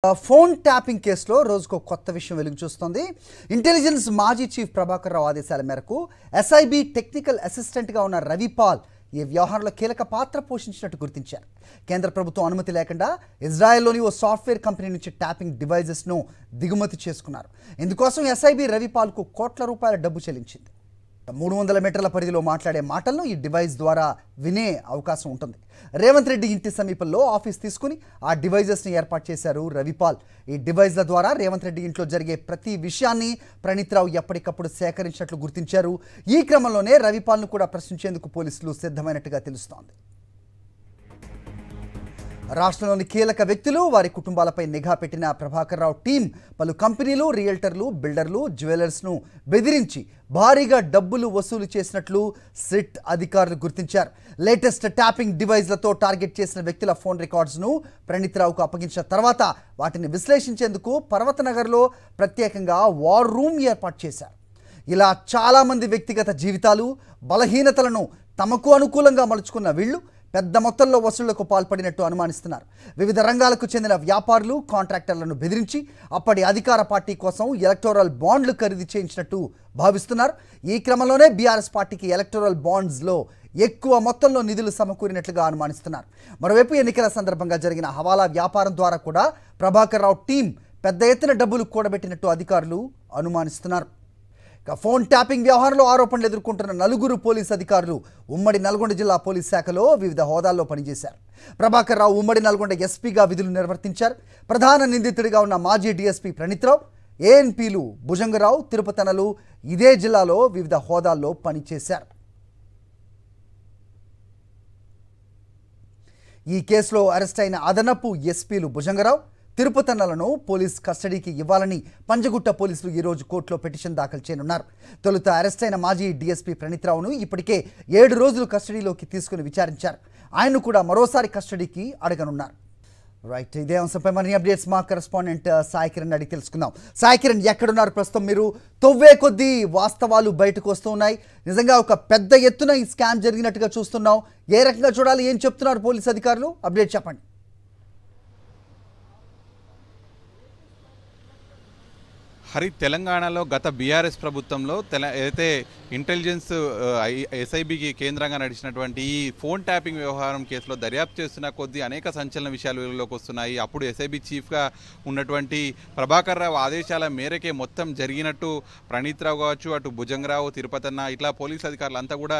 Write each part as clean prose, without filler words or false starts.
Phone tapping కేసులో రోజుకో కొత్త విషయం వెలుగు చూస్తోంది. ఇంటెలిజెన్స్ మాజీ చీఫ్ ప్రభాకర్ రావు ఆదేశాల మేరకు ఎస్ఐబి టెక్నికల్ అసిస్టెంట్గా ఉన్న రవిపాల్ ఈ వ్యవహారంలో కీలక పాత్ర పోషించినట్టు గుర్తించారు. కేంద్ర ప్రభుత్వం అనుమతి లేకుండా ఇజ్రాయెల్లోని ఓ సాఫ్ట్వేర్ కంపెనీ నుంచి ట్యాపింగ్ డివైజెస్ను దిగుమతి చేసుకున్నారు. ఇందుకోసం ఎస్ఐబి రవిపాల్కు కోట్ల రూపాయల డబ్బు చెల్లించింది. 300 మీటర్ల పరిధిలో మాట్లాడే మాటలను ఈ డివైస్ ద్వారా వినే అవకాశం ఉంటుంది. రేవంత్ రెడ్డి ఇంటి సమీపంలో ఆఫీస్ తీసుకుని ఆ డివైజెస్ని ఏర్పాటు చేశారు రవిపాల్. ఈ డివైజ్ల ద్వారా రేవంత్ రెడ్డి ఇంట్లో జరిగే ప్రతి విషయాన్ని ప్రణీత్ రావు ఎప్పటికప్పుడు సేకరించినట్లు గుర్తించారు. ఈ క్రమంలోనే రవిపాల్ను కూడా ప్రశ్నించేందుకు పోలీసులు సిద్ధమైనట్టుగా తెలుస్తోంది. రాష్ట్రంలోని కీలక వ్యక్తులు వారి కుటుంబాలపై నిఘా పెట్టిన ప్రభాకర్ రావు టీం పలు కంపెనీలు, రియల్టర్లు, బిల్డర్లు, జ్యువెలర్స్ను బెదిరించి భారీగా డబ్బులు వసూలు చేసినట్లు సిట్ అధికారులు గుర్తించారు. లేటెస్ట్ ట్యాపింగ్ డివైజ్లతో టార్గెట్ చేసిన వ్యక్తుల ఫోన్ రికార్డ్స్ను ప్రణీత్ రావుకు అప్పగించిన తర్వాత వాటిని విశ్లేషించేందుకు పర్వతనగర్లో ప్రత్యేకంగా వార్ రూమ్ ఏర్పాటు చేశారు. ఇలా చాలామంది వ్యక్తిగత జీవితాలు, బలహీనతలను తమకు అనుకూలంగా మలుచుకున్న వీళ్లు పెద్ద మొత్తంలో వసూళ్లకు పాల్పడినట్టు అనుమానిస్తున్నారు. వివిధ రంగాలకు చెందిన వ్యాపారులు, కాంట్రాక్టర్లను బెదిరించి అప్పటి అధికార పార్టీ కోసం ఎలక్టోరల్ బాండ్లు ఖరీదు చేయించినట్టు భావిస్తున్నారు. ఈ క్రమంలోనే బీఆర్ఎస్ పార్టీకి ఎలక్టోరల్ బాండ్స్లో ఎక్కువ మొత్తంలో నిధులు సమకూరినట్లుగా అనుమానిస్తున్నారు. మరోవైపు ఎన్నికల సందర్భంగా జరిగిన హవాలా వ్యాపారం ద్వారా కూడా ప్రభాకర్ రావు టీం పెద్ద ఎత్తున డబ్బులు కూడబెట్టినట్టు అధికారులు అనుమానిస్తున్నారు. ఫోన్ ట్యాపింగ్ వ్యవహారంలో ఆరోపణలు ఎదుర్కొంటున్న 4 పోలీసు అధికారులు ఉమ్మడి నల్గొండ జిల్లా పోలీస్ శాఖలో వివిధ హోదాల్లో పనిచేశారు. ప్రభాకర్ రావు ఉమ్మడి నల్గొండ ఎస్పీగా విధులు నిర్వర్తించారు. ప్రధాన నిందితుడిగా ఉన్న మాజీ డీఎస్పీ ప్రణీత్ రావు, ఏఎన్పీలు భుజంగరావు, తిరుపతనలు ఇదే జిల్లాలో వివిధ హోదాల్లో పనిచేశారు. ఈ కేసులో అరెస్ట్ అయిన అదనపు ఎస్పీలు భుజంగరావు, తిరుపతన్నలను పోలీస్ కస్టడీకి ఇవ్వాలని పంజగుట్ట పోలీసులు ఈరోజు కోర్టులో పిటిషన్ దాఖలు చేయనున్నారు. తొలుత అరెస్ట్ అయిన మాజీ డీఎస్పీ ప్రణీత్ రావును ఇప్పటికే 7 రోజులు కస్టడీలోకి తీసుకుని విచారించారు. ఆయన్ను కూడా మరోసారి కస్టడీకి అడగనున్నారు. రైట్, ఇదే అంశంపై మరిన్ని అప్డేట్స్ మా కరెస్పాండెంట్ సాయి కిరణ్ అడిగి తెలుసుకుందాం. సాయి కిరణ్, ఎక్కడున్నారు ప్రస్తుతం? మీరు తొవ్వే కొద్దీ వాస్తవాలు బయటకు వస్తూ ఉన్నాయి. నిజంగా ఒక పెద్ద ఎత్తున ఈ స్కామ్ జరిగినట్టుగా చూస్తున్నాం. ఏ రకంగా చూడాలి, ఏం చెప్తున్నారు పోలీసు అధికారులు? అప్డేట్ చెప్పండి. తెలంగాణలో గత బీఆర్ఎస్ ప్రభుత్వంలో ఏదైతే ఇంటెలిజెన్స్ ఎస్ఐబికి కేంద్రంగా నడిచినటువంటి ఈ ఫోన్ ట్యాపింగ్ వ్యవహారం కేసులో దర్యాప్తు చేస్తున్న కొద్దీ అనేక సంచలన విషయాలు వెలుగులోకి వస్తున్నాయి. అప్పుడు ఎస్ఐబి చీఫ్గా ఉన్నటువంటి ప్రభాకర్ రావు ఆదేశాల మేరకే మొత్తం జరిగినట్టు ప్రణీత్ రావు కావచ్చు, అటు భుజంగరావు, తిరుపతన్న ఇట్లా పోలీసు అధికారులు అంతా కూడా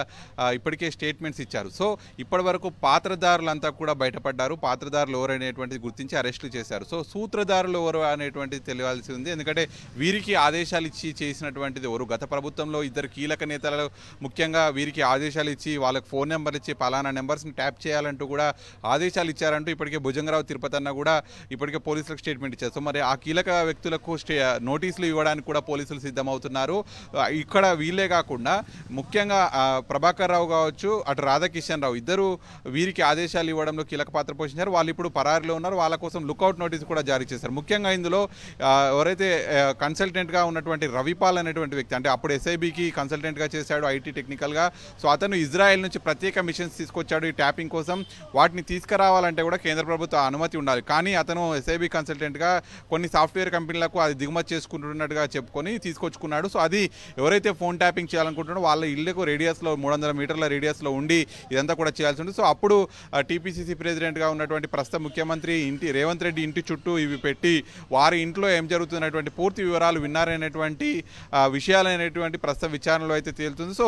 ఇప్పటికే స్టేట్మెంట్స్ ఇచ్చారు. సో ఇప్పటి వరకు పాత్రదారులంతా కూడా బయటపడ్డారు. పాత్రదారులు ఎవరు అనేటువంటిది గుర్తించి అరెస్టులు చేశారు. సో సూత్రధారులు ఎవరు అనేటువంటిది తెలియాల్సి ఉంది. ఎందుకంటే వీరికి ఆదేశాలు ఇచ్చి చేసినటువంటిది ఎవరు? గత ప్రభుత్వంలో 2 కీలక నేతలు ముఖ్యంగా వీరికి ఆదేశాలు ఇచ్చి వాళ్ళకి ఫోన్ నెంబర్ ఇచ్చి పలానా నెంబర్స్ని ట్యాప్ చేయాలంటూ కూడా ఆదేశాలు ఇచ్చారంటూ ఇప్పటికే భుజంగరావు, తిరుపతన్న కూడా ఇప్పటికే పోలీసులకు స్టేట్మెంట్ ఇచ్చారు. సో మరి ఆ కీలక వ్యక్తులకు నోటీసులు ఇవ్వడానికి కూడా పోలీసులు సిద్ధమవుతున్నారు. ఇక్కడ వీళ్ళే కాకుండా ముఖ్యంగా ప్రభాకర్ రావు కావచ్చు, అటు రాధాకిషన్ రావు ఇద్దరు వీరికి ఆదేశాలు ఇవ్వడంలో కీలక పాత్ర పోషించారు. వాళ్ళు ఇప్పుడు పరారిలో ఉన్నారు. వాళ్ళ కోసం లుకౌట్ నోటీస్ కూడా జారీ చేశారు. ముఖ్యంగా ఇందులో ఎవరైతే కన్సల్టెంట్గా ఉన్నటువంటి రవిపాల్ అనేటువంటి వ్యక్తి, అంటే అప్పుడు ఎస్ఐబికి కన్సల్టెంట్గా చేశాడు ఐటీ టెక్నికల్గా. సో అతను ఇజ్రాయెల్ నుంచి ప్రత్యేక మిషన్స్ తీసుకొచ్చాడు ఈ ట్యాపింగ్ కోసం. వాటిని తీసుకురావాలంటే కూడా కేంద్ర ప్రభుత్వ అనుమతి ఉండాలి. కానీ అతను ఎస్ఐబి కన్సల్టెంట్గా కొన్ని సాఫ్ట్వేర్ కంపెనీలకు అది దిగుమతి చేసుకుంటున్నట్టుగా చెప్పుకొని తీసుకొచ్చుకున్నాడు. సో అది ఎవరైతే ఫోన్ ట్యాపింగ్ చేయాలనుకుంటున్నారో వాళ్ళ ఇళ్లకు రేడియస్లో 300 మీటర్ల రేడియస్లో ఉండి ఇదంతా కూడా చేయాల్సి ఉంటుంది. సో అప్పుడు టీపీసీసీ ప్రెసిడెంట్గా ఉన్నటువంటి ప్రస్తుత ముఖ్యమంత్రి రేవంత్ రెడ్డి ఇంటి చుట్టూ ఇవి పెట్టి వారి ఇంట్లో ఏం జరుగుతున్నటువంటి పూర్తి వివరాలు విన్నారనేటువంటి విషయాలనేటువంటి ప్రస్తుత విచారణలో అయితే తేలుతుంది. సో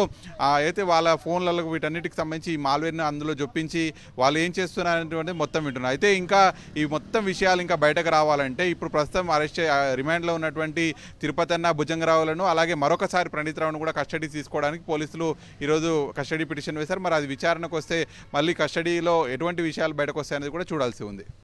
అయితే వాళ్ళ ఫోన్లలో వీటన్నిటికి సంబంధించి ఈ మాల్వేర్ను అందులో జొప్పించి వాళ్ళు ఏం చేస్తున్నారనేటువంటి మొత్తం వింటున్నారు. అయితే ఇంకా ఈ మొత్తం విషయాలు ఇంకా బయటకు రావాలంటే ఇప్పుడు ప్రస్తుతం రిమాండ్లో ఉన్నటువంటి తిరుపతన్న, భుజంగరావులను అలాగే మరొకసారి ప్రణీత్ రావును కూడా కస్టడీ తీసుకోవడానికి పోలీసులు ఈరోజు కస్టడీ పిటిషన్ వేశారు. మరి అది విచారణకు వస్తే మళ్ళీ కస్టడీలో ఎటువంటి విషయాలు బయటకు వస్తాయనేది కూడా చూడాల్సి ఉంది.